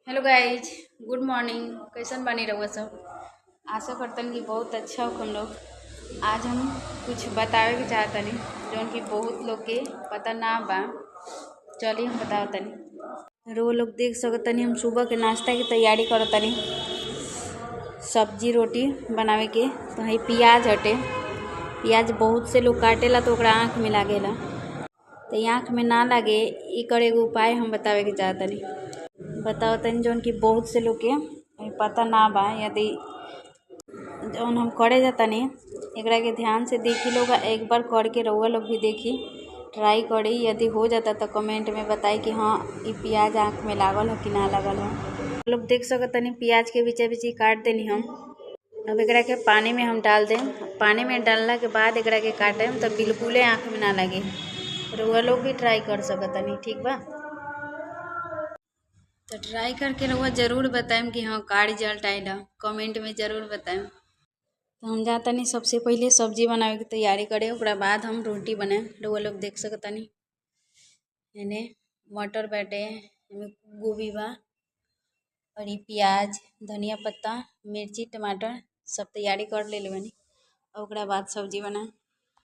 Hello guys, good morning. कैसन बनी रहुआ सब? आशा करतन कि बहुत अच्छा हो हम लोग। आज हम कुछ बतावे के चाहतनी जौन कि बहुत लोग के पता ना बा। चलिए हम बतावतनी। रो लोग देख सकतनी हम सुबह के नाश्ता की तैयारी करतनी। सब्जी रोटी बनावे के तो है प्याज हटे। प्याज बहुत से लोग काटेला तो ओकरा आँख में लागेला, तो आँख में ना लागे एकर एगो उपाय हम बतावे के चाहतनी। बताओ तनी जौन कि बहुत से लोग के पता ना बा। यदि जौन हम करे जातनी एकरा के ध्यान से देखी लोग, एक बार करके रउआ लोग भी देखी, ट्राई करी। यदि हो जाता तो कमेंट में बताई कि हाँ ये प्याज आँख में लागल हो कि ना लागल हो। लोग देख सकतनी प्याज के बीचे बीचे काट देनी हम। अब एकरा के पानी में हम डाल दें। पानी में डालला के बाद एकरा के काटेम तो बिल्कुल आँख में ना लगे। रउआ लोग भी ट्राई कर सकतनी, ठीक बा? तो ट्राई करके रउआ ज़रूर बताएम कि हाँ का रिजल्ट आइल है, कमेंट में ज़रूर बताएम। तो हम जातनी सबसे पहले सब्जी बनावे की तैयारी करे, ओकरा बाद हम रोटी बनाएम। रउआ लोग देख सकतनी एने मटर बाटे, एमे गोभी बा और ये प्याज, धनिया पत्ता, मिर्ची, टमाटर सब तैयारी कर ले बनी। ओकरा बाद सब्जी बनाएम।